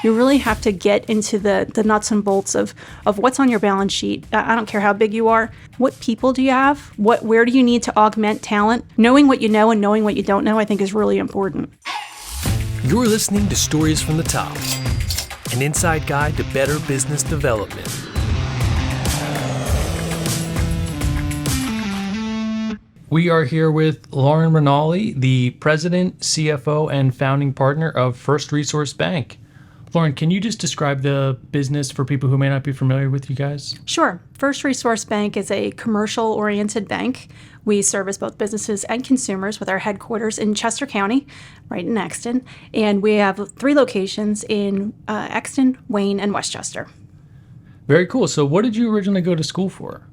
You really have to get into the nuts and bolts of what's on your balance sheet. I don't care how big you are. What people do you have? Where do you need to augment talent? Knowing what you know and knowing what you don't know, I think, is really important. You're listening to Stories from the Top, an inside guide to better business development. We are here with Lauren Ranalli, the president, CFO, and founding partner of First Resource Bank. Lauren, can you just describe the business for people who may not be familiar with you guys? Sure. First Resource Bank is a commercial-oriented bank. We service both businesses and consumers with our headquarters in Chester County, right in Exton. And we have 3 locations in Exton, Wayne, and Westchester. Very cool. So what did you originally go to school for?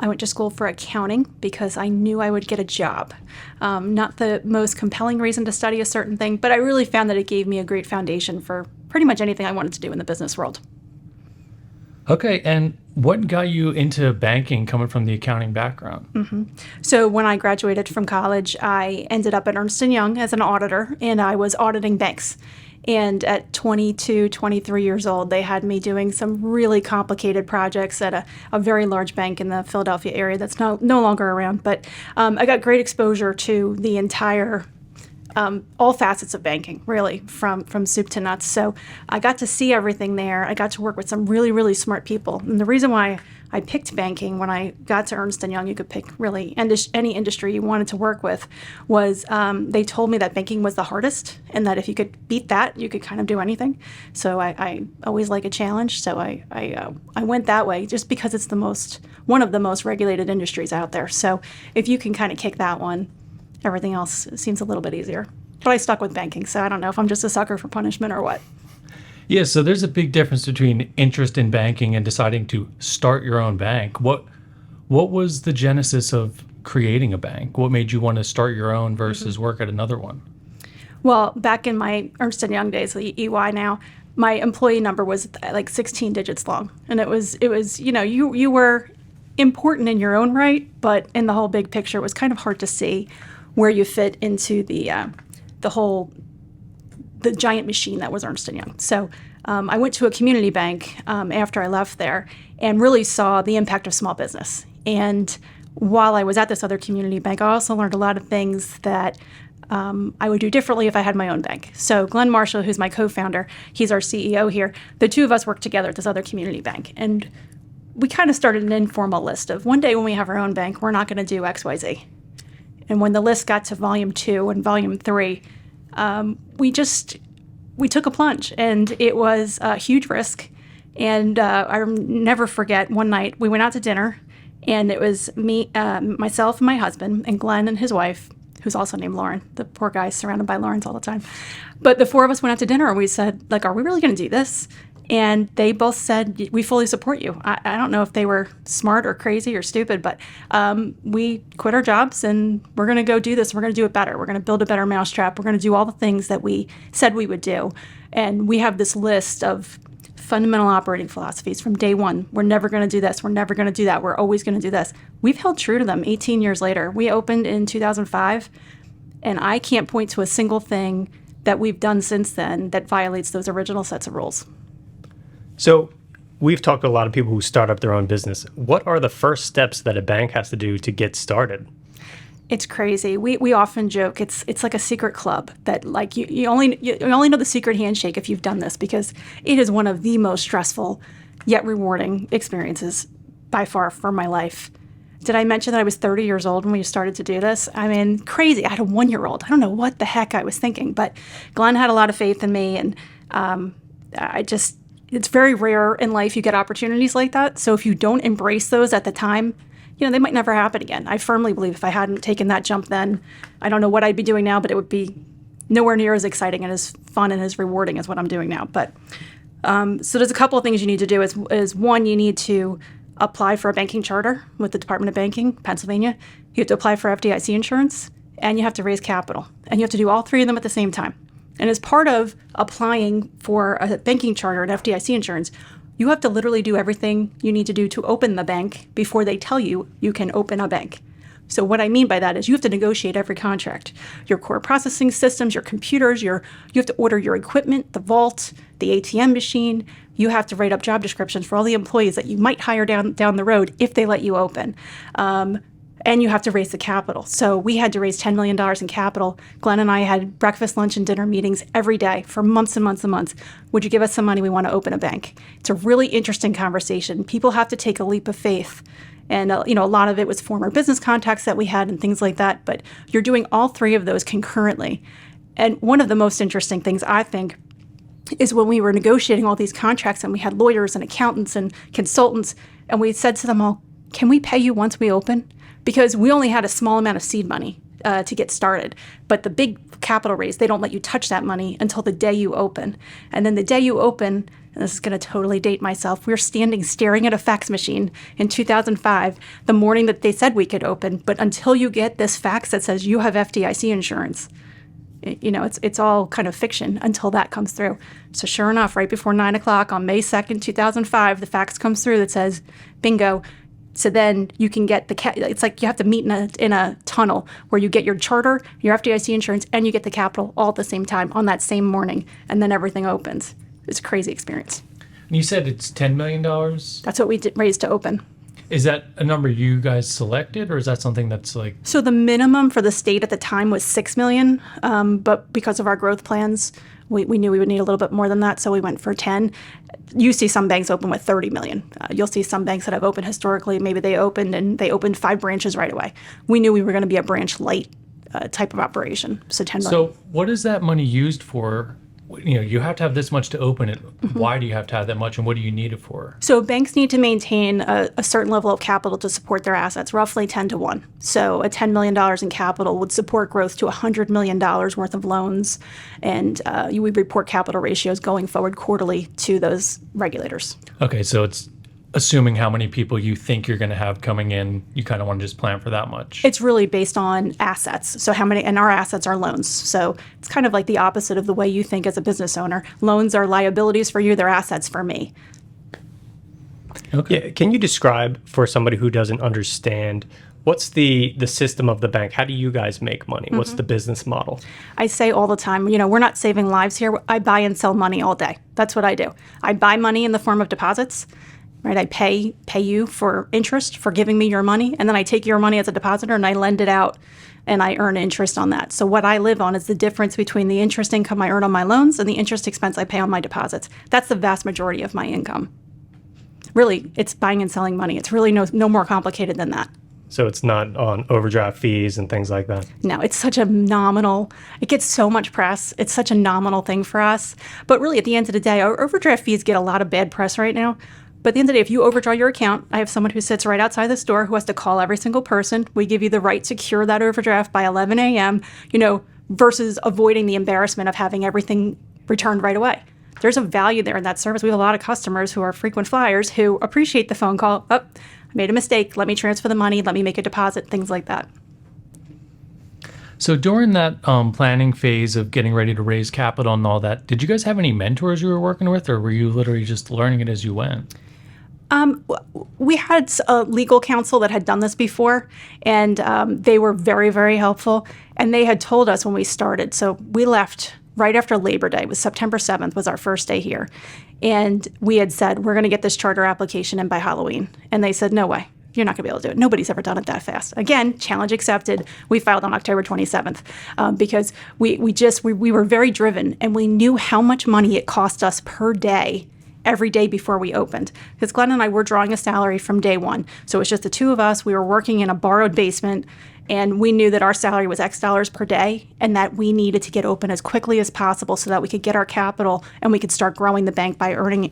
I went to school for accounting because I knew I would get a job. Not the most compelling reason to study a certain thing, but I really found that it gave me a great foundation for pretty much anything I wanted to do in the business world. Okay, and what got you into banking coming from the accounting background? So when I graduated from college, I ended up at Ernst & Young as an auditor, and I was auditing banks. And at 22, 23 years old, they had me doing some really complicated projects at a very large bank in the Philadelphia area that's no longer around. But I got great exposure to the entire, all facets of banking, really, from soup to nuts. So I got to see everything there. I got to work with some really, really smart people. And the reason why I picked banking when I got to Ernst & Young, you could pick really any industry you wanted to work with, was they told me that banking was the hardest and that if you could beat that, you could kind of do anything. So I always like a challenge. So I went that way just because it's one of the most regulated industries out there. So if you can kind of kick that one, everything else seems a little bit easier. But I stuck with banking, so I don't know if I'm just a sucker for punishment or what. Yeah, so there's a big difference between interest in banking and deciding to start your own bank. What was the genesis of creating a bank? What made you want to start your own versus work at another one? Well, back in my Ernst & Young days, the EY now, my employee number was like 16 digits long. And it was you were important in your own right, but in the whole big picture, it was kind of hard to see where you fit into the giant machine that was Ernst & Young. So I went to a community bank after I left there and really saw the impact of small business. And while I was at this other community bank, I also learned a lot of things that I would do differently if I had my own bank. So Glenn Marshall, who's my co-founder, he's our CEO here. The two of us worked together at this other community bank. And we kind of started an informal list of one day when we have our own bank, we're not going to do X, Y, Z. And when the list got to volume 2 and volume 3, we took a plunge, and it was a huge risk. And I'll never forget one night we went out to dinner, and it was me, myself and my husband, and Glenn and his wife, who's also named Lauren. The poor guy's surrounded by Laurens all the time. But the 4 of us went out to dinner, and we said, are we really going to do this? And they both said, we fully support you. I don't know if they were smart or crazy or stupid, but we quit our jobs and we're going to go do this. We're going to do it better. We're going to build a better mousetrap. We're going to do all the things that we said we would do. And we have this list of fundamental operating philosophies from day one. We're never going to do this. We're never going to do that. We're always going to do this. We've held true to them 18 years later. We opened in 2005, and I can't point to a single thing that we've done since then that violates those original sets of rules. So we've talked to a lot of people who start up their own business. What are the first steps that a bank has to do to get started? It's crazy. We often joke it's like a secret club that you only know the secret handshake if you've done this, because it is one of the most stressful yet rewarding experiences by far for my life. Did I mention that I was 30 years old when we started to do this? I mean, crazy. I had a 1-year-old. I don't know what the heck I was thinking, but Glenn had a lot of faith in me, and it's very rare in life you get opportunities like that. So if you don't embrace those at the time, they might never happen again. I firmly believe if I hadn't taken that jump then, I don't know what I'd be doing now, but it would be nowhere near as exciting and as fun and as rewarding as what I'm doing now. But so there's a couple of things you need to do. Is one, you need to apply for a banking charter with the Department of Banking, Pennsylvania. You have to apply for FDIC insurance, and you have to raise capital. And you have to do all 3 of them at the same time. And as part of applying for a banking charter and FDIC insurance, you have to literally do everything you need to do to open the bank before they tell you you can open a bank. So what I mean by that is you have to negotiate every contract. Your core processing systems, your computers, you have to order your equipment, the vault, the ATM machine. You have to write up job descriptions for all the employees that you might hire down the road if they let you open. And you have to raise the capital. So we had to raise $10 million in capital. Glenn and I had breakfast, lunch, and dinner meetings every day for months and months and months. Would you give us some money? We want to open a bank. It's a really interesting conversation. People have to take a leap of faith. And, a lot of it was former business contacts that we had and things like that. But you're doing all three of those concurrently. And one of the most interesting things, I think, is when we were negotiating all these contracts and we had lawyers and accountants and consultants, and we said to them all, can we pay you once we open? Because we only had a small amount of seed money to get started. But the big capital raise, they don't let you touch that money until the day you open. And then the day you open, and this is going to totally date myself, we were standing staring at a fax machine in 2005, the morning that they said we could open. But until you get this fax that says you have FDIC insurance, it's all kind of fiction until that comes through. So sure enough, right before 9 o'clock on May 2nd, 2005, the fax comes through that says, bingo. So then you can get it's like you have to meet in a tunnel where you get your charter, your FDIC insurance, and you get the capital all at the same time on that same morning, and then everything opens. It's a crazy experience. And you said it's $10 million? That's what we raised to open. Is that a number you guys selected, or is that something that's like... So the minimum for the state at the time was $6 million, but because of our growth plans, we knew we would need a little bit more than that, so we went for 10. You see some banks open with 30 million. You'll see some banks that have opened historically. Maybe they opened 5 branches right away. We knew we were going to be a branch light type of operation, so 10 million. So what is that money used for? You have to have this much to open it. Mm-hmm. Why do you have to have that much, and what do you need it for? So banks need to maintain a certain level of capital to support their assets, roughly 10 to 1. So a $10 million in capital would support growth to $100 million worth of loans, and you would report capital ratios going forward quarterly to those regulators. Okay, so it's assuming how many people you think you're going to have coming in, you kind of want to just plan for that much. It's really based on assets. So how many, and our assets are loans. So it's kind of like the opposite of the way you think as a business owner. Loans are liabilities for you, they're assets for me. Okay. Yeah, can you describe for somebody who doesn't understand, what's the system of the bank? How do you guys make money? What's the business model? I say all the time, we're not saving lives here. I buy and sell money all day. That's what I do. I buy money in the form of deposits. Right, I pay you for interest for giving me your money, and then I take your money as a depositor and I lend it out, and I earn interest on that. So what I live on is the difference between the interest income I earn on my loans and the interest expense I pay on my deposits. That's the vast majority of my income. Really, it's buying and selling money. It's really no more complicated than that. So it's not on overdraft fees and things like that? No, it's such a nominal, it gets so much press. It's such a nominal thing for us. But really, at the end of the day, our overdraft fees get a lot of bad press right now. But at the end of the day, if you overdraw your account, I have someone who sits right outside the store who has to call every single person. We give you the right to cure that overdraft by 11 a.m., versus avoiding the embarrassment of having everything returned right away. There's a value there in that service. We have a lot of customers who are frequent flyers who appreciate the phone call. Oh, I made a mistake. Let me transfer the money. Let me make a deposit, things like that. So during that planning phase of getting ready to raise capital and all that, did you guys have any mentors you were working with, or were you literally just learning it as you went? We had a legal counsel that had done this before, and they were very, very helpful. And they had told us when we started, so we left right after Labor Day. It was September 7th was our first day here. And we had said, we're going to get this charter application in by Halloween. And they said, no way. You're not going to be able to do it. Nobody's ever done it that fast. Again, challenge accepted. We filed on October 27th because we were very driven, and we knew how much money it cost us per day every day before we opened. Because Glenn and I were drawing a salary from day one. So it was just the two of us. We were working in a borrowed basement, and we knew that our salary was X dollars per day and that we needed to get open as quickly as possible so that we could get our capital and we could start growing the bank by earning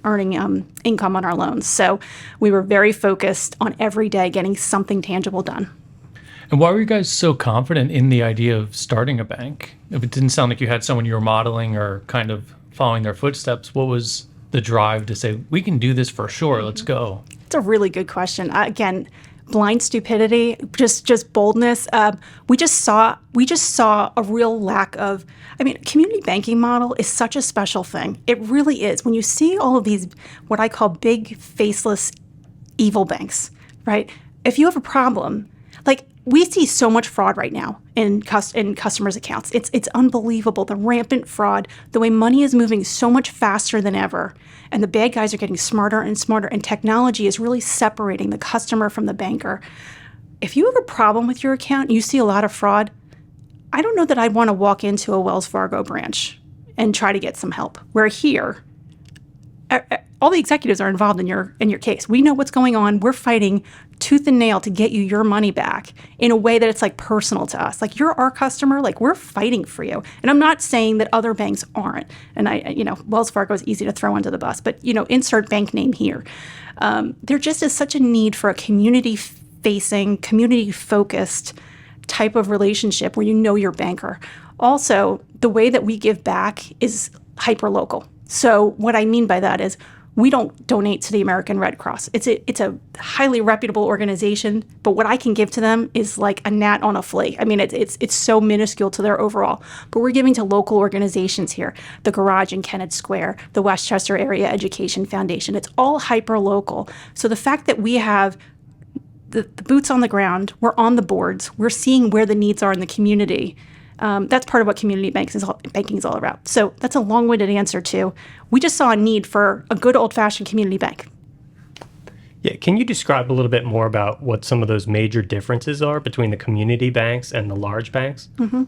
income on our loans. So we were very focused on every day getting something tangible done. And why were you guys so confident in the idea of starting a bank? If it didn't sound like you had someone you were modeling or kind of following their footsteps, what was the drive to say, we can do this for sure, let's go? It's a really good question. Again, blind stupidity, just boldness. We just saw a real lack of, community banking model is such a special thing. It really is. When you see all of these, what I call big, faceless, evil banks, right? If you have a problem, like we see so much fraud right now in customers' accounts. It's unbelievable, the rampant fraud, the way money is moving so much faster than ever, and the bad guys are getting smarter and smarter, and technology is really separating the customer from the banker. If you have a problem with your account, you see a lot of fraud, I don't know that I'd want to walk into a Wells Fargo branch and try to get some help. Where here, all the executives are involved in your case. We know what's going on. We're fighting tooth and nail to get you your money back in a way that it's like personal to us. Like, you're our customer. Like, we're fighting for you. And I'm not saying that other banks aren't. And Wells Fargo is easy to throw under the bus, but insert bank name here. There just is such a need for a community-facing, community-focused type of relationship where your banker. Also, the way that we give back is hyper-local. So what I mean by that is we don't donate to the American Red Cross. It's a highly reputable organization, but what I can give to them is like a gnat on a flea. I mean, it's so minuscule to their overall. But we're giving to local organizations here, the Garage in Kennett Square, the Westchester Area Education Foundation. It's all hyper-local. So the fact that we have the boots on the ground, we're on the boards, we're seeing where the needs are in the community. That's part of what community banking is all about. So that's a long-winded answer to, we just saw a need for a good old-fashioned community bank. Yeah, can you describe a little bit more about what some of those major differences are between the community banks and the large banks? Mm-hmm.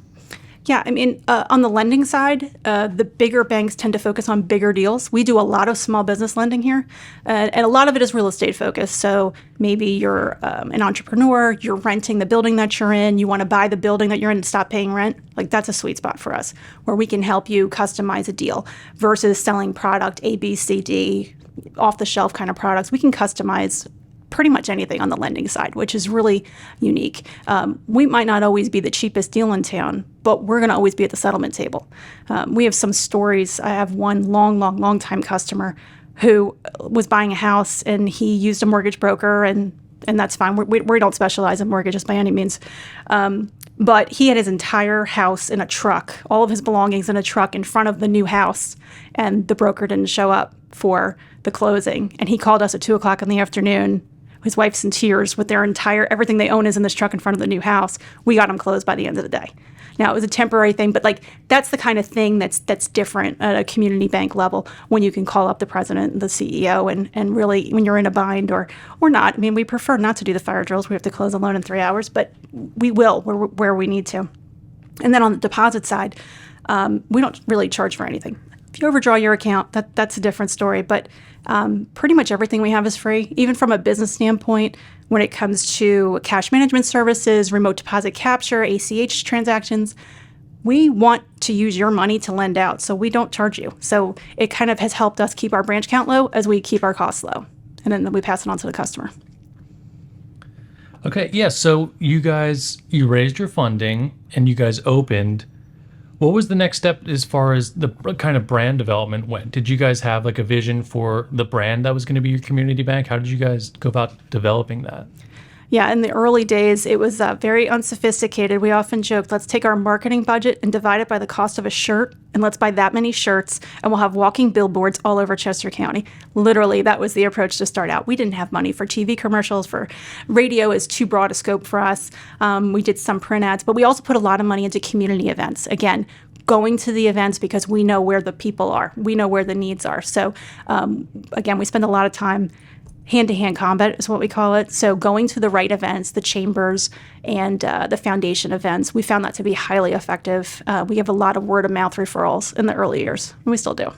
Yeah, I mean, on the lending side, the bigger banks tend to focus on bigger deals. We do a lot of small business lending here, and a lot of it is real estate focused. So maybe you're an entrepreneur, you're renting the building that you're in, you want to buy the building that you're in and stop paying rent. Like, that's a sweet spot for us, where we can help you customize a deal versus selling product A, B, C, D, off-the-shelf kind of products. We can customize pretty much anything on the lending side, which is really unique. We might not always be the cheapest deal in town, but we're going to always be at the settlement table. We have some stories. I have one long time customer who was buying a house, and he used a mortgage broker, and that's fine. We don't specialize in mortgages by any means. But he had his entire house in a truck, all of his belongings in a truck in front of the new house, and the broker didn't show up for the closing. And he called us at 2:00 in the afternoon. His wife's in tears with everything they own is in this truck in front of the new house. We got him closed by the end of the day. Now, it was a temporary thing, but that's the kind of thing that's different at a community bank level, when you can call up the president and the CEO and really, when you're in a bind or not. I mean, we prefer not to do the fire drills. We have to close a loan in 3 hours, but we will where we need to. And then on the deposit side, we don't really charge for anything. If you overdraw your account, that's a different story. But pretty much everything we have is free, even from a business standpoint. When it comes to cash management services, remote deposit capture, ACH transactions, we want to use your money to lend out, so we don't charge you. So it kind of has helped us keep our branch count low as we keep our costs low. And then we pass it on to the customer. Okay, yeah, so you raised your funding and you guys opened. What was the next step as far as the kind of brand development went? Did you guys have like a vision for the brand that was going to be your community bank? How did you guys go about developing that? Yeah, in the early days, it was very unsophisticated. We often joked, let's take our marketing budget and divide it by the cost of a shirt, and let's buy that many shirts, and we'll have walking billboards all over Chester County. Literally, that was the approach to start out. We didn't have money for TV commercials, for radio is too broad a scope for us. We did some print ads, but we also put a lot of money into community events. Again, going to the events because we know where the people are. We know where the needs are. So again, we spend a lot of time. Hand-to-hand combat is what we call it. So going to the right events, the chambers and the foundation events, we found that to be highly effective. We have a lot of word-of-mouth referrals in the early years, and we still do.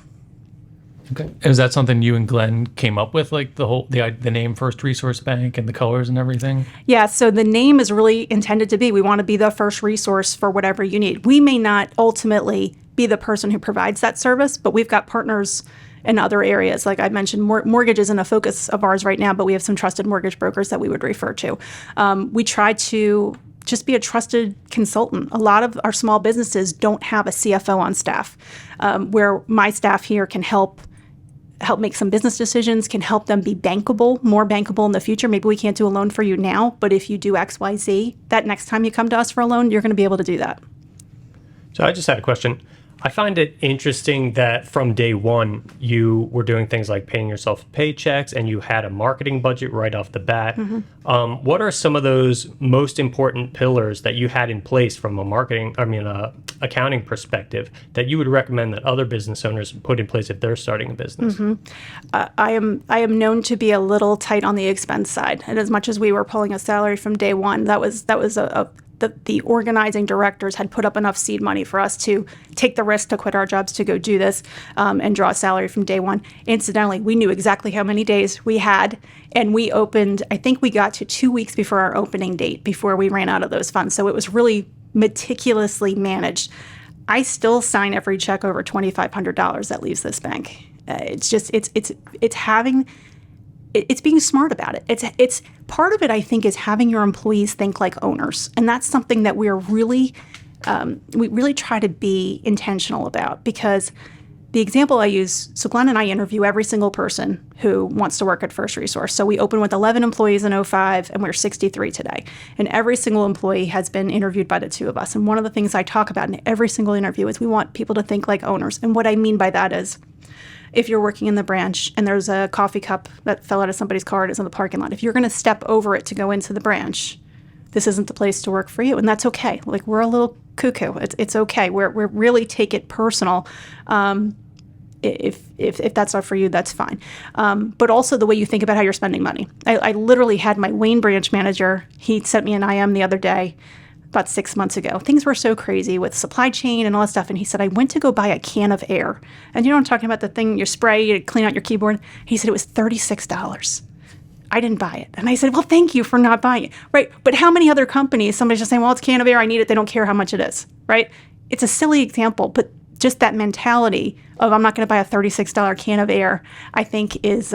Okay. Is that something you and Glenn came up with, like the name First Resource Bank and the colors and everything? Yeah, so the name is really intended to be, we want to be the first resource for whatever you need. We may not ultimately be the person who provides that service, but we've got partners in other areas. Like I mentioned, mortgage isn't a focus of ours right now, but we have some trusted mortgage brokers that we would refer to. We try to just be a trusted consultant. A lot of our small businesses don't have a CFO on staff, where my staff here can help make some business decisions, can help them be bankable, more bankable in the future. Maybe we can't do a loan for you now, but if you do X, Y, Z, that next time you come to us for a loan, you're going to be able to do that. So I just had a question. I find it interesting that from day one, you were doing things like paying yourself paychecks and you had a marketing budget right off the bat. What are some of those most important pillars that you had in place from accounting perspective that you would recommend that other business owners put in place if they're starting a business? I am known to be a little tight on the expense side, and as much as we were pulling a salary from day one, the organizing directors had put up enough seed money for us to take the risk to quit our jobs to go do this and draw a salary from day one. Incidentally, we knew exactly how many days we had, and we opened, I think we got to 2 weeks before our opening date before we ran out of those funds. So it was really meticulously managed. I still sign every check over $2,500 that leaves this bank. It's being smart about it. It's part of it, I think, is having your employees think like owners. And that's something that we really try to be intentional about, because the example I use, so Glenn and I interview every single person who wants to work at First Resource. So we opened with 11 employees in '05, and we're 63 today. And every single employee has been interviewed by the two of us. And one of the things I talk about in every single interview is we want people to think like owners. And what I mean by that is, if you're working in the branch and there's a coffee cup that fell out of somebody's car and is in the parking lot, if you're going to step over it to go into the branch, this isn't the place to work for you. And that's okay. Like, we're a little cuckoo. It's okay. We're really take it personal. If that's not for you, that's fine. But also the way you think about how you're spending money. I literally had my Wayne branch manager, he sent me an IM the other day, about 6 months ago. Things were so crazy with supply chain and all that stuff. And he said, I went to go buy a can of air. And you know what I'm talking about? The thing you spray to clean out your keyboard? He said it was $36. I didn't buy it. And I said, well, thank you for not buying it. Right. But how many other companies, somebody's just saying, well, it's a can of air, I need it. They don't care how much it is. Right. It's a silly example, but just that mentality of I'm not going to buy a $36 can of air, I think is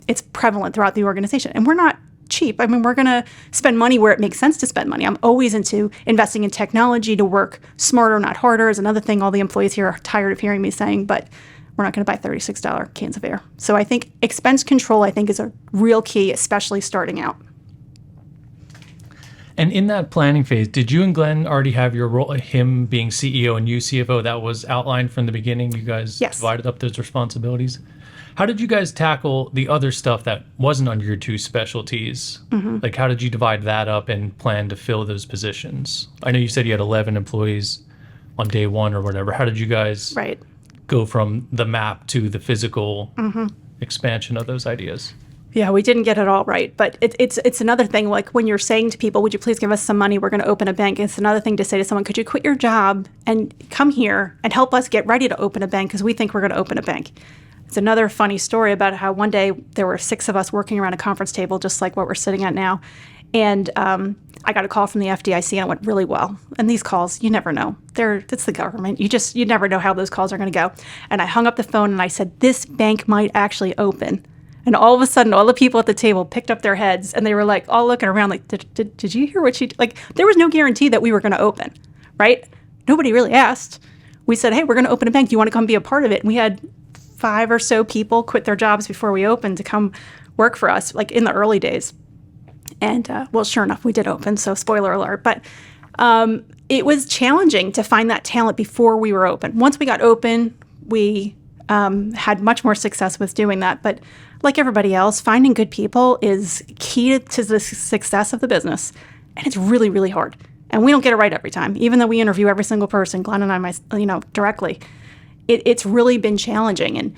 it's prevalent throughout the organization. And we're not cheap. I mean, we're going to spend money where it makes sense to spend money. I'm always into investing in technology to work smarter, not harder, is another thing all the employees here are tired of hearing me saying, but we're not going to buy $36 cans of air. So I think expense control, I think, is a real key, especially starting out. And in that planning phase, did you and Glenn already have your role, him being CEO and you CFO, that was outlined from the beginning? You guys divided up those responsibilities? How did you guys tackle the other stuff that wasn't under your two specialties? Like, how did you divide that up and plan to fill those positions? I know you said you had 11 employees on day one or whatever. How did you guys go from the map to the physical expansion of those ideas? Yeah, we didn't get it all right, but it's another thing. Like, when you're saying to people, would you please give us some money? We're going to open a bank. It's another thing to say to someone, could you quit your job and come here and help us get ready to open a bank, because we think we're going to open a bank. It's another funny story about how one day there were 6 of us working around a conference table, just like what we're sitting at now. And I got a call from the FDIC, and it went really well. And these calls, you never know. It's the government. You never know how those calls are going to go. And I hung up the phone and I said, this bank might actually open. And all of a sudden, all the people at the table picked up their heads and they were like all looking around like, did you hear what she did? Like, there was no guarantee that we were going to open, right? Nobody really asked. We said, hey, we're going to open a bank. Do you want to come be a part of it? And we had 5 or so people quit their jobs before we opened to come work for us, like in the early days. And well, sure enough, we did open. So spoiler alert. But it was challenging to find that talent before we were open. Once we got open, we had much more success with doing that. But like everybody else, finding good people is key to the success of the business. And it's really, really hard. And we don't get it right every time, even though we interview every single person, Glenn and I, directly. It's really been challenging. And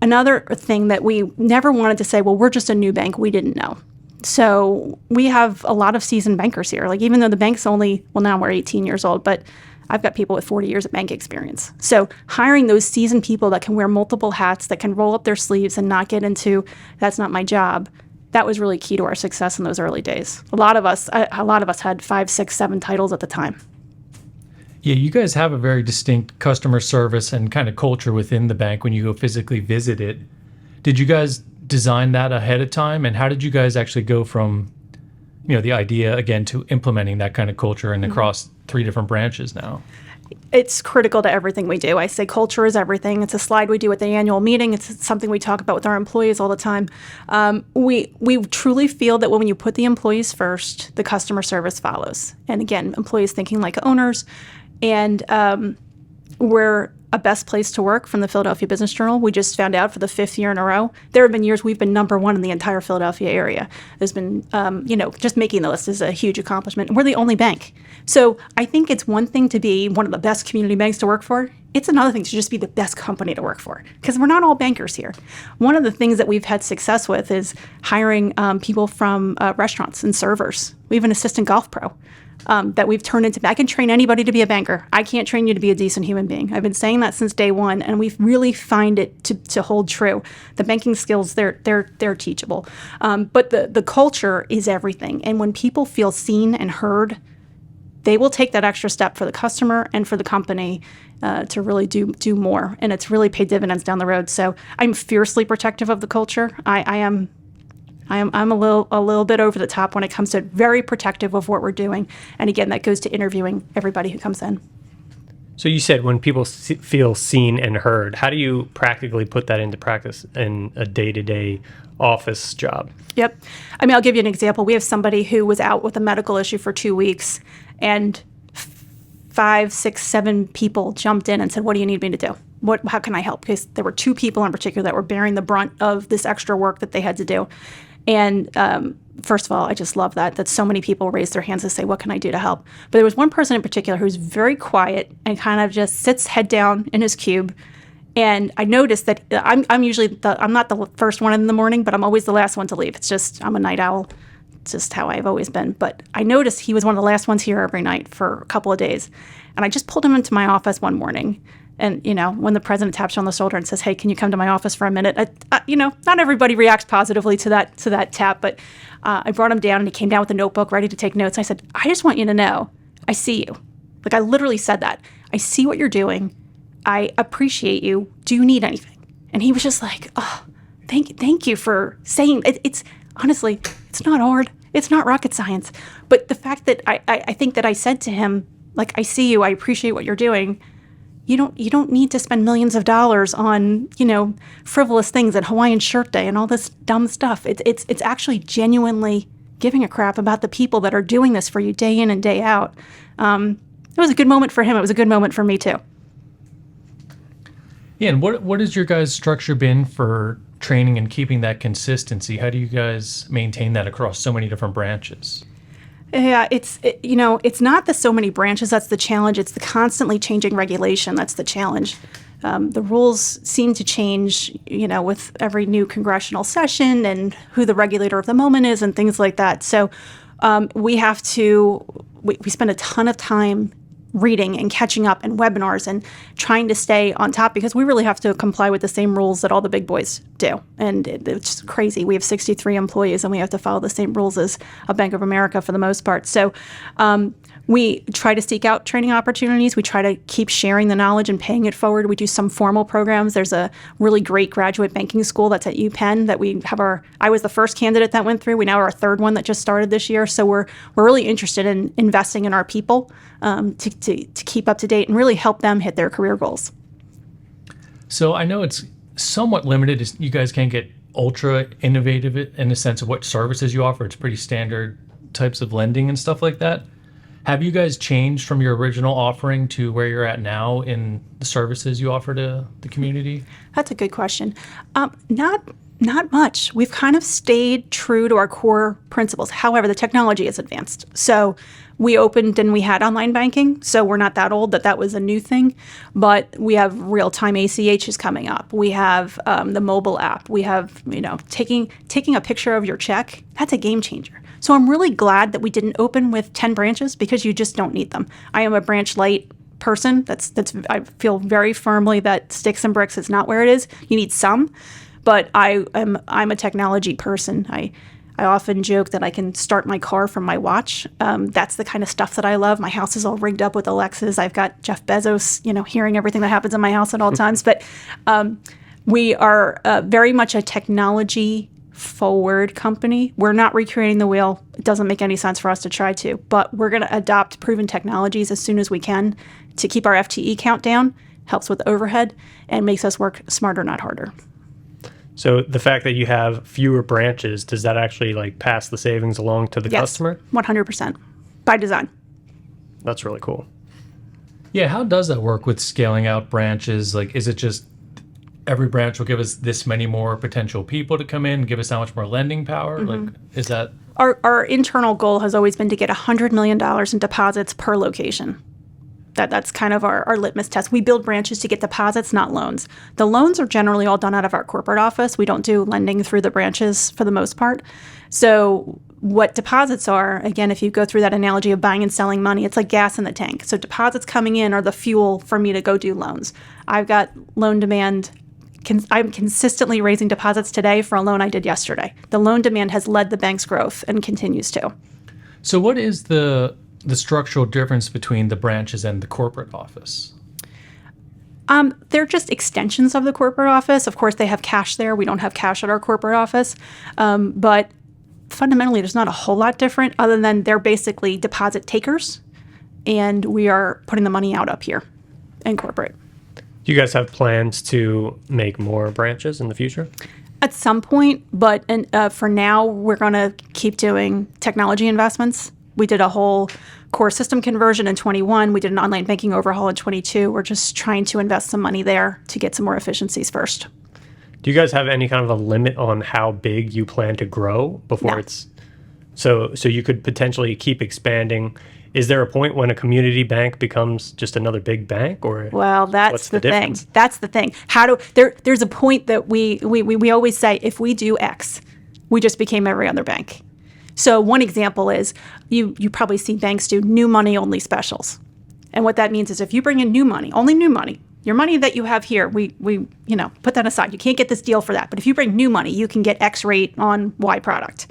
another thing that we never wanted to say, well, we're just a new bank, we didn't know. So we have a lot of seasoned bankers here. Like, even though the bank's only, well, now we're 18 years old, but I've got people with 40 years of bank experience. So hiring those seasoned people that can wear multiple hats, that can roll up their sleeves and not get into, that's not my job, that was really key to our success in those early days. A lot of us had 5, 6, 7 titles at the time. Yeah, you guys have a very distinct customer service and kind of culture within the bank when you go physically visit it. Did you guys design that ahead of time? And how did you guys actually go from, the idea, again, to implementing that kind of culture and across 3 different branches now? It's critical to everything we do. I say culture is everything. It's a slide we do at the annual meeting. It's something we talk about with our employees all the time. We truly feel that when you put the employees first, the customer service follows. And again, employees thinking like owners. And we're a best place to work from the Philadelphia Business Journal. We just found out for the 5th year in a row. There have been years we've been #1 in the entire Philadelphia area. There's been, just making the list is a huge accomplishment. We're the only bank. So I think it's one thing to be one of the best community banks to work for. It's another thing to just be the best company to work for, because we're not all bankers here. One of the things that we've had success with is hiring people from restaurants and servers. We have an assistant golf pro that we've turned into. I can train anybody to be a banker. I can't train you to be a decent human being. I've been saying that since day one, and we really find it to hold true. The banking skills, they're teachable, but the culture is everything. And when people feel seen and heard, they will take that extra step for the customer and for the company to really do more. And it's really paid dividends down the road. So I'm fiercely protective of the culture. I'm a little bit over the top when it comes to very protective of what we're doing. And again, that goes to interviewing everybody who comes in. So you said when people feel seen and heard, how do you practically put that into practice in a day-to-day office job? Yep. I mean, I'll give you an example. We have somebody who was out with a medical issue for 2 weeks, and 5, 6, 7 people jumped in and said, "What do you need me to do? How can I help?" Because there were 2 people in particular that were bearing the brunt of this extra work that they had to do. And first of all, I just love that so many people raised their hands to say, "What can I do to help?" But there was one person in particular who's very quiet and kind of just sits head down in his cube. And I noticed that I'm usually I'm not the first one in the morning, but I'm always the last one to leave. It's just I'm a night owl. It's just how I've always been. But I noticed he was one of the last ones here every night for a couple of days. And I just pulled him into my office one morning. And, when the president taps you on the shoulder and says, "Hey, can you come to my office for a minute?" Not everybody reacts positively to that tap, but I brought him down and he came down with a notebook ready to take notes. I said, "I just want you to know, I see you." Like, I literally said that. "I see what you're doing. I appreciate you. Do you need anything?" And he was just like, "Oh, thank you for saying it." It's honestly, it's not hard. It's not rocket science. But the fact that I think that I said to him, like, "I see you. I appreciate what you're doing. You don't need to spend millions of dollars on, frivolous things and Hawaiian Shirt Day and all this dumb stuff. It's actually genuinely giving a crap about the people that are doing this for you day in and day out." It was a good moment for him. It was a good moment for me too. Yeah, and what has your guys' structure been for training and keeping that consistency? How do you guys maintain that across so many different branches? Yeah, it's not the so many branches that's the challenge. It's the constantly changing regulation that's the challenge. The rules seem to change, with every new congressional session and who the regulator of the moment is and things like that. So we spend a ton of time reading and catching up and webinars and trying to stay on top, because we really have to comply with the same rules that all the big boys do. And it's crazy. We have 63 employees and we have to follow the same rules as a Bank of America for the most part. So we try to seek out training opportunities. We try to keep sharing the knowledge and paying it forward. We do some formal programs. There's a really great graduate banking school that's at UPenn that we have I was the first candidate that went through. We now are our 3rd one that just started this year. So we're really interested in investing in our people to keep up to date and really help them hit their career goals. So I know it's somewhat limited. You guys can't get ultra innovative in the sense of what services you offer. It's pretty standard types of lending and stuff like that. Have you guys changed from your original offering to where you're at now in the services you offer to the community? That's a good question. Not much. We've kind of stayed true to our core principles. However, the technology has advanced. So we opened and we had online banking. So we're not that old that was a new thing. But we have real-time ACH is coming up. We have the mobile app. We have, taking a picture of your check. That's a game changer. So I'm really glad that we didn't open with 10 branches, because you just don't need them. I am a branch light person. I feel very firmly that sticks and bricks is not where it is. You need some. But I'm a technology person. I often joke that I can start my car from my watch. That's the kind of stuff that I love. My house is all rigged up with Alexas. I've got Jeff Bezos, hearing everything that happens in my house at all times. But we are very much a technology forward company. We're not recreating the wheel. It doesn't make any sense for us to try to. But we're going to adopt proven technologies as soon as we can to keep our FTE count down. Helps with overhead and makes us work smarter, not harder. So the fact that you have fewer branches, does that actually pass the savings along to the customer? 100%. By design. That's really cool. Yeah, how does that work with scaling out branches? Like, is it just every branch will give us this many more potential people to come in, give us that much more lending power? Like, is that Our internal goal has always been to get $100 million in deposits per location. That's kind of our litmus test. We build branches to get deposits, not loans. The loans are generally all done out of our corporate office. We don't do lending through the branches for the most part. So what deposits are, again, if you go through that analogy of buying and selling money, it's like gas in the tank. So deposits coming in are the fuel for me to go do loans. I've got loan demand. I'm consistently raising deposits today for a loan I did yesterday. The loan demand has led the bank's growth and continues to. so? What is the structural difference between the branches and the corporate office? They're just extensions of the corporate office. Of course, they have cash there. We don't have cash at our corporate office. But fundamentally, there's not a whole lot different other than they're basically deposit takers, and we are putting the money out up here in corporate. Do you guys have plans to make more branches in the future? At some point, but for now, we're going to keep doing technology investments. We did a whole core system conversion in 21. We did an online banking overhaul in 22. We're just trying to invest some money there to get some more efficiencies first. Do you guys have any kind of a limit on how big you plan to grow before No. it's so you could potentially keep expanding? Is there a point when a community bank becomes just another big bank, or Well, that's what's the thing. difference? That's the thing. There's a point that we always say, if we do X, we just became every other bank. So one example is you probably see banks do new money only specials. And what that means is if you bring in new money, only new money, your money that you have here, we put that aside. You can't get this deal for that. But if you bring new money, you can get X rate on Y product.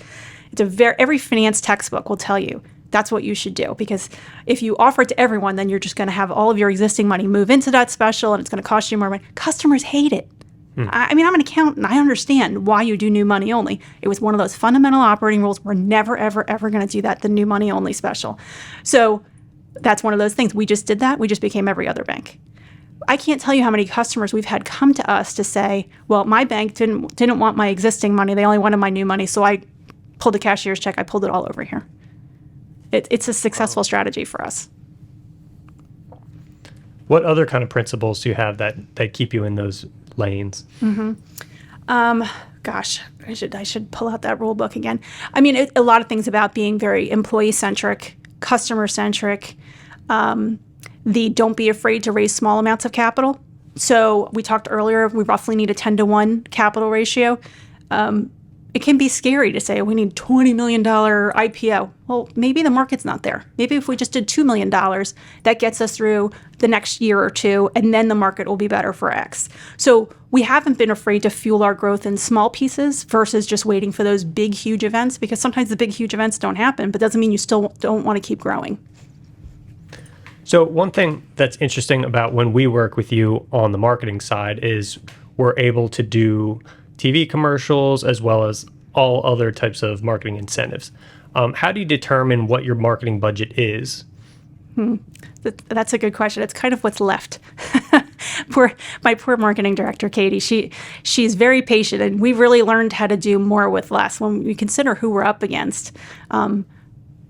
Every finance textbook will tell you that's what you should do, because if you offer it to everyone, then you're just going to have all of your existing money move into that special, and it's going to cost you more money. Customers hate it. I mean, I'm an accountant. I understand why you do new money only. It was one of those fundamental operating rules. We're never, ever, ever going to do that, the new money only special. So that's one of those things. We just did that. We just became every other bank. I can't tell you how many customers we've had come to us to say, well, my bank didn't want my existing money. They only wanted my new money. So I pulled a cashier's check. I pulled it all over here. It's a successful strategy for us. What other kind of principles do you have that keep you in those lanes? Gosh, I should pull out that rule book again. I mean, a lot of things about being very employee-centric, customer-centric. Don't be afraid to raise small amounts of capital. So we talked earlier, we roughly need a 10-to-1 capital ratio. It can be scary to say we need $20 million IPO. Well, maybe the market's not there. Maybe if we just did $2 million, that gets us through the next year or two, and then the market will be better for X. So we haven't been afraid to fuel our growth in small pieces versus just waiting for those big, huge events, because sometimes the big, huge events don't happen, but doesn't mean you still don't want to keep growing. So one thing that's interesting about when we work with you on the marketing side is we're able to do TV commercials as well as all other types of marketing incentives. How do you determine what your marketing budget is? That's a good question. It's kind of what's left. My poor marketing director, Katie, she's very patient, and we've really learned how to do more with less when we consider who we're up against.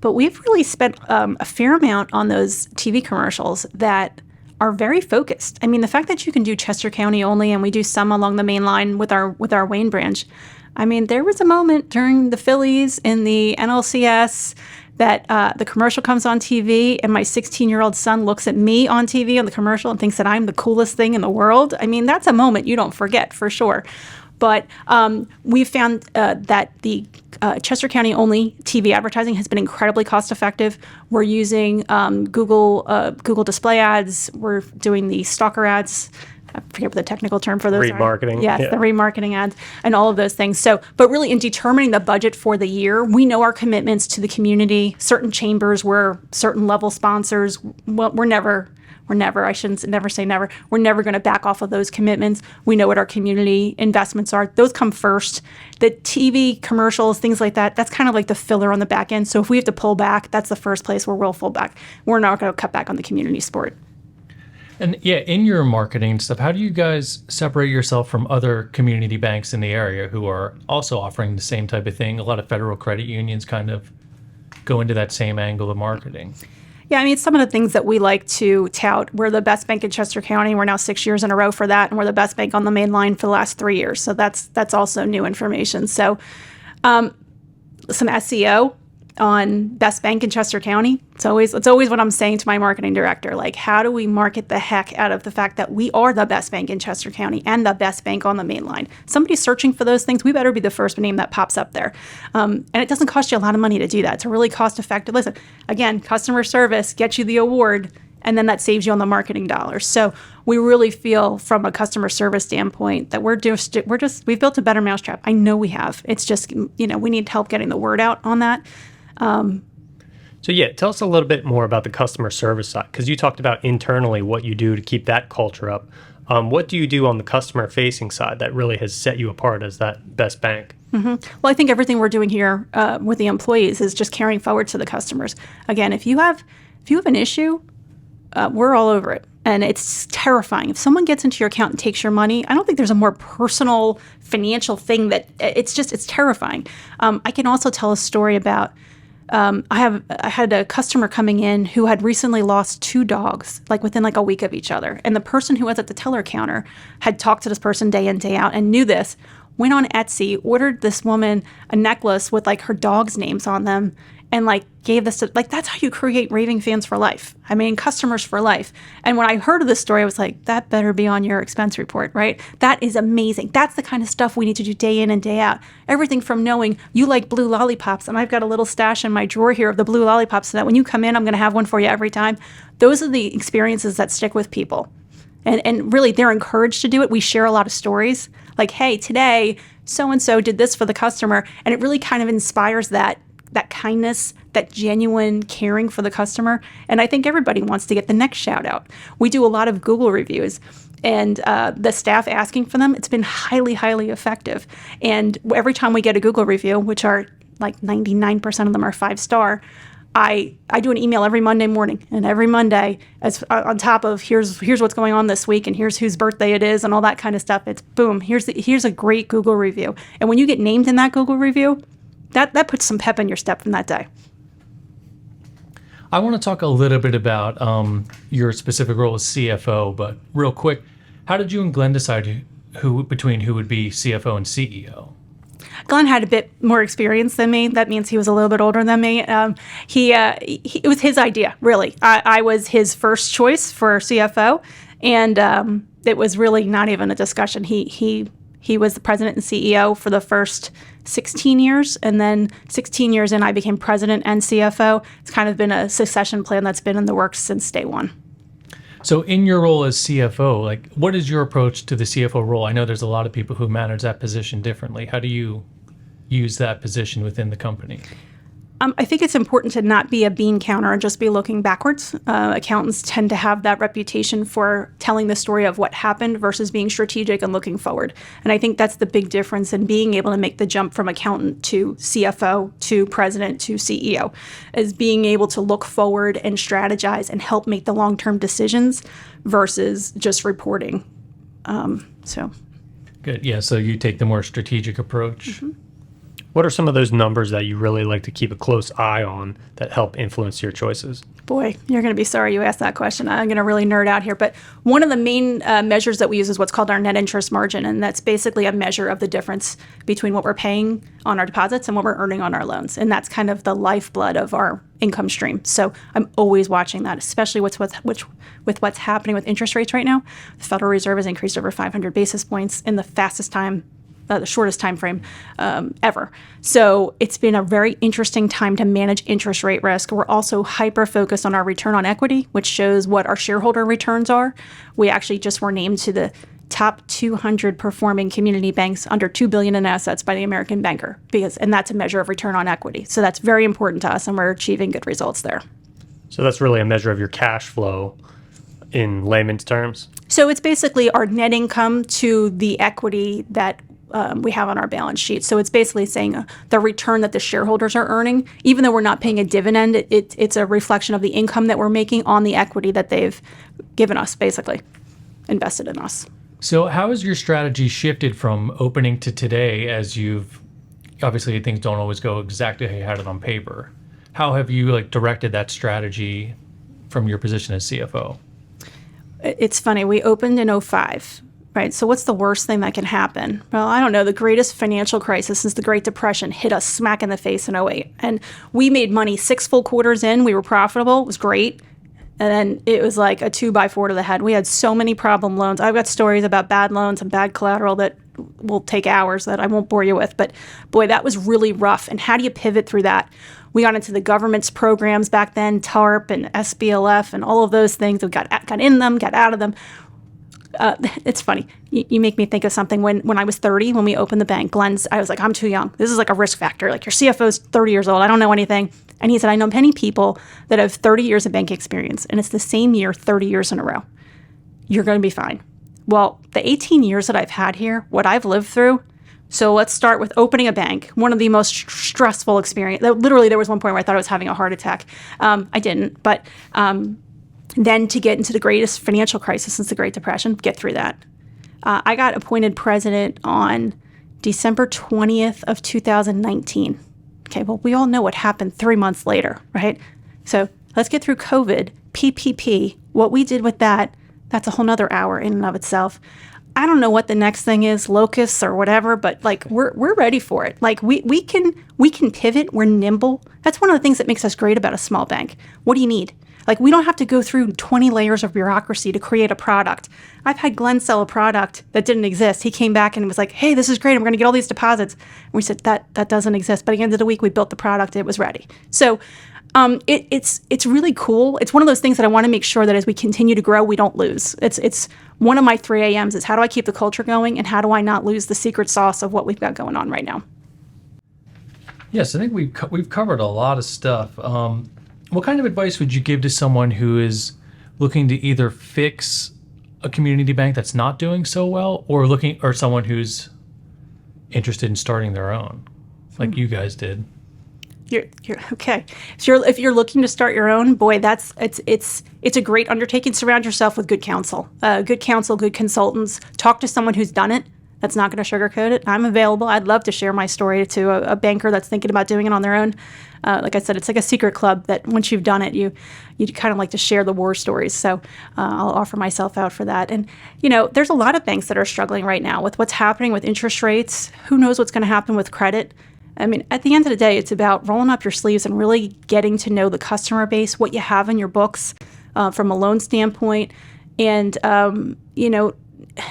But we've really spent a fair amount on those TV commercials that are very focused. I mean, the fact that you can do Chester County only, and we do some along the main line with our Wayne branch. I mean, there was a moment during the Phillies in the NLCS that the commercial comes on TV, and my 16-year-old son looks at me on TV on the commercial and thinks that I'm the coolest thing in the world. I mean, that's a moment you don't forget, for sure. But we found that the Chester County only TV advertising has been incredibly cost effective. We're using Google display ads. We're doing the stalker ads. I forget what the technical term for those Remarketing. are. Yes, the remarketing ads and all of those things. So, but really in determining the budget for the year, we know our commitments to the community. Certain chambers were certain level sponsors. Well, we're never, I shouldn't never say never. We're never going to back off of those commitments. We know what our community investments are. Those come first. The TV commercials, things like that, that's kind of like the filler on the back end. So if we have to pull back, that's the first place where we'll pull back. We're not going to cut back on the community support. And yeah, in your marketing stuff, how do you guys separate yourself from other community banks in the area who are also offering the same type of thing? A lot of federal credit unions kind of go into that same angle of marketing. Yeah, I mean, some of the things that we like to tout, we're the best bank in Chester County. We're now 6 years in a row for that, and we're the best bank on the main line for the last 3 years. So that's also new information. So some SEO on best bank in Chester County. It's always what I'm saying to my marketing director. Like, how do we market the heck out of the fact that we are the best bank in Chester County and the best bank on the main line? Somebody's searching for those things. We better be the first name that pops up there. And it doesn't cost you a lot of money to do that. It's a really cost effective. Listen, again, customer service gets you the award, and then that saves you on the marketing dollars. So we really feel from a customer service standpoint that we've built a better mousetrap. I know we have. It's just, we need help getting the word out on that. So yeah, tell us a little bit more about the customer service side, because you talked about internally what you do to keep that culture up. What do you do on the customer facing side that really has set you apart as that best bank? Mm-hmm. Well, I think everything we're doing here with the employees is just carrying forward to the customers. Again, if you have an issue, we're all over it. And it's terrifying. If someone gets into your account and takes your money, I don't think there's a more personal financial thing that it's terrifying. I can also tell a story about, I had a customer coming in who had recently lost 2 dogs, like within like a week of each other. And the person who was at the teller counter had talked to this person day in, day out and knew this, went on Etsy, ordered this woman a necklace with like her dog's names on them, and like gave this to, like, that's how you create raving fans for life. I mean, customers for life. And when I heard of this story, I was like, that better be on your expense report, right? That is amazing. That's the kind of stuff we need to do day in and day out. Everything from knowing you like blue lollipops, and I've got a little stash in my drawer here of the blue lollipops so that when you come in, I'm going to have one for you every time. Those are the experiences that stick with people. And really, they're encouraged to do it. We share a lot of stories like, hey, today, so-and-so did this for the customer. And it really kind of inspires that kindness, that genuine caring for the customer. And I think everybody wants to get the next shout out. We do a lot of Google reviews, and the staff asking for them, it's been highly, highly effective. And every time we get a Google review, which are like 99% of them are 5-star, I do an email every Monday morning, and every Monday, as on top of here's what's going on this week, and here's whose birthday it is, and all that kind of stuff. It's boom, here's a great Google review. And when you get named in that Google review, that puts some pep in your step from that day. I want to talk a little bit about your specific role as CFO, but real quick, how did you and Glenn decide who would be CFO and CEO? Glenn had a bit more experience than me. That means he was a little bit older than me. It was his idea, really. I was his first choice for CFO, and it was really not even a discussion. He was the president and CEO for the first 16 years, and then 16 years in, I became president and CFO. It's kind of been a succession plan that's been in the works since day one. So in your role as CFO, like, what is your approach to the CFO role? I know there's a lot of people who manage that position differently. How do you use that position within the company? I think it's important to not be a bean counter and just be looking backwards. Accountants tend to have that reputation for telling the story of what happened versus being strategic and looking forward. And I think that's the big difference in being able to make the jump from accountant to CFO to president to CEO, is being able to look forward and strategize and help make the long-term decisions versus just reporting. Good. Yeah. So you take the more strategic approach. Mm-hmm. What are some of those numbers that you really like to keep a close eye on that help influence your choices? Boy, you're going to be sorry you asked that question. I'm going to really nerd out here. But one of the main measures that we use is what's called our net interest margin. And that's basically a measure of the difference between what we're paying on our deposits and what we're earning on our loans. And that's kind of the lifeblood of our income stream. So I'm always watching that, especially with what's happening with interest rates right now. The Federal Reserve has increased over 500 basis points in the shortest time frame ever. So it's been a very interesting time to manage interest rate risk. We're also hyper-focused on our return on equity, which shows what our shareholder returns are. We actually just were named to the top 200 performing community banks under $2 billion in assets by the American Banker, and that's a measure of return on equity. So that's very important to us, and we're achieving good results there. So that's really a measure of your cash flow in layman's terms? So it's basically our net income to the equity that we have on our balance sheet. So it's basically saying the return that the shareholders are earning, even though we're not paying a dividend, it's a reflection of the income that we're making on the equity that they've given us, basically, invested in us. So how has your strategy shifted from opening to today, as obviously things don't always go exactly how you had it on paper? How have you directed that strategy from your position as CFO? It's funny. We opened in '05, right? So what's the worst thing that can happen? Well, I don't know. The greatest financial crisis since the Great Depression hit us smack in the face in '08. And we made money 6 full quarters in. We were profitable. It was great. And then it was like a 2x4 to the head. We had so many problem loans. I've got stories about bad loans and bad collateral that will take hours that I won't bore you with. But boy, that was really rough. And how do you pivot through that? We got into the government's programs back then, TARP and SBLF and all of those things. We got in them, got out of them. It's funny. You make me think of something. When I was 30, when we opened the bank, I was like, I'm too young. This is like a risk factor. Like, your CFO's 30 years old. I don't know anything. And he said, I know many people that have 30 years of bank experience, and it's the same year 30 years in a row. You're going to be fine. Well, the 18 years that I've had here, what I've lived through. So let's start with opening a bank, one of the most stressful experience. Literally, there was one point where I thought I was having a heart attack. I didn't, but then to get into the greatest financial crisis since the Great Depression, get through that. I got appointed president on December 20th of 2019. Okay, well, we all know what happened 3 months later, right? So let's get through COVID, PPP, what we did with that, that's a whole nother hour in and of itself. I don't know what the next thing is, locusts or whatever, but like we're ready for it. Like we can pivot, we're nimble. That's one of the things that makes us great about a small bank. What do you need? Like, we don't have to go through 20 layers of bureaucracy to create a product. I've had Glenn sell a product that didn't exist. He came back and was like, hey, this is great. I'm going to get all these deposits. And we said, that doesn't exist. By the end of the week, we built the product. It was ready. So it's really cool. It's one of those things that I want to make sure that as we continue to grow, we don't lose. It's one of my 3 a.m.s is, how do I keep the culture going, and how do I not lose the secret sauce of what we've got going on right now? Yes, I think we've covered a lot of stuff. What kind of advice would you give to someone who is looking to either fix a community bank that's not doing so well, or someone who's interested in starting their own, like you guys did? You're okay. If you're looking to start your own, boy, it's a great undertaking. Surround yourself with good counsel, good consultants. Talk to someone who's done it. That's not going to sugarcoat it. I'm available. I'd love to share my story to a banker that's thinking about doing it on their own. Like I said, it's like a secret club that once you've done it, you kind of like to share the war stories. So I'll offer myself out for that. And, there's a lot of banks that are struggling right now with what's happening with interest rates. Who knows what's going to happen with credit? I mean, at the end of the day, it's about rolling up your sleeves and really getting to know the customer base, what you have in your books from a loan standpoint. And,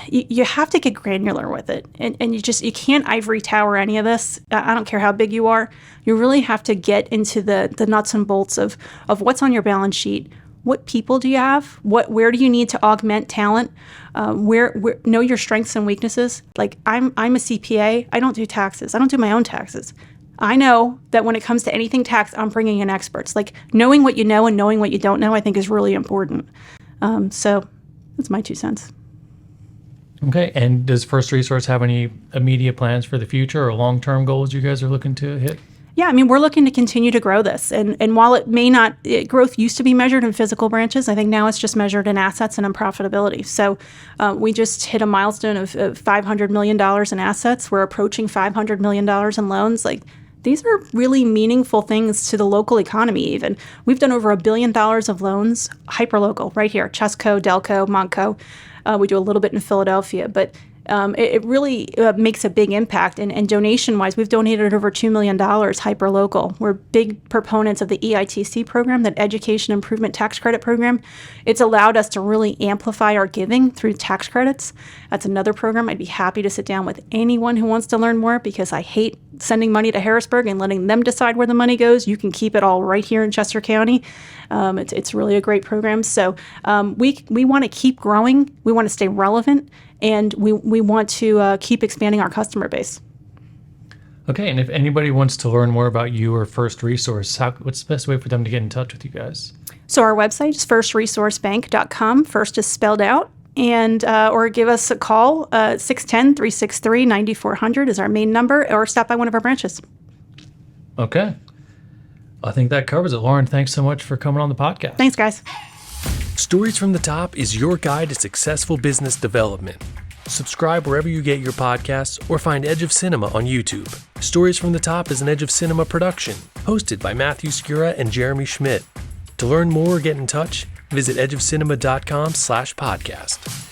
you have to get granular with it, and you can't ivory tower any of this. I don't care how big you are. You really have to get into the nuts and bolts of what's on your balance sheet. What people do you have? Where do you need to augment talent? Where know your strengths and weaknesses. Like, I'm a CPA. I don't do taxes. I don't do my own taxes. I know that when it comes to anything tax, I'm bringing in experts. Like, knowing what you know and knowing what you don't know, I think is really important. So that's my 2 cents. Okay, and does First Resource have any immediate plans for the future or long-term goals you guys are looking to hit? Yeah, I mean, we're looking to continue to grow this. And while it may not, growth used to be measured in physical branches, I think now it's just measured in assets and in profitability. So we just hit a milestone of $500 million in assets. We're approaching $500 million in loans. Like, these are really meaningful things to the local economy even. We've done over $1 billion of loans, hyperlocal, right here, Chesco, Delco, Montco. We do a little bit in Philadelphia, but it really makes a big impact. And donation-wise, we've donated over $2 million hyperlocal. We're big proponents of the EITC program, that Education Improvement Tax Credit Program. It's allowed us to really amplify our giving through tax credits. That's another program. I'd be happy to sit down with anyone who wants to learn more, because I hate sending money to Harrisburg and letting them decide where the money goes. You can keep it all right here in Chester County. It's really a great program. So we want to keep growing. We want to stay relevant. And we want to keep expanding our customer base. Okay, and if anybody wants to learn more about you or First Resource, what's the best way for them to get in touch with you guys? So our website is firstresourcebank.com. First is spelled out. And or give us a call, 610-363-9400 is our main number, or stop by one of our branches. Okay. I think that covers it. Lauren, thanks so much for coming on the podcast. Thanks, guys. Stories from the Top is your guide to successful business development. Subscribe wherever you get your podcasts, or find Edge of Cinema on YouTube. Stories from the Top is an Edge of Cinema production, hosted by Matthew Skura and Jeremy Schmidt. To learn more or get in touch, visit edgeofcinema.com/podcast.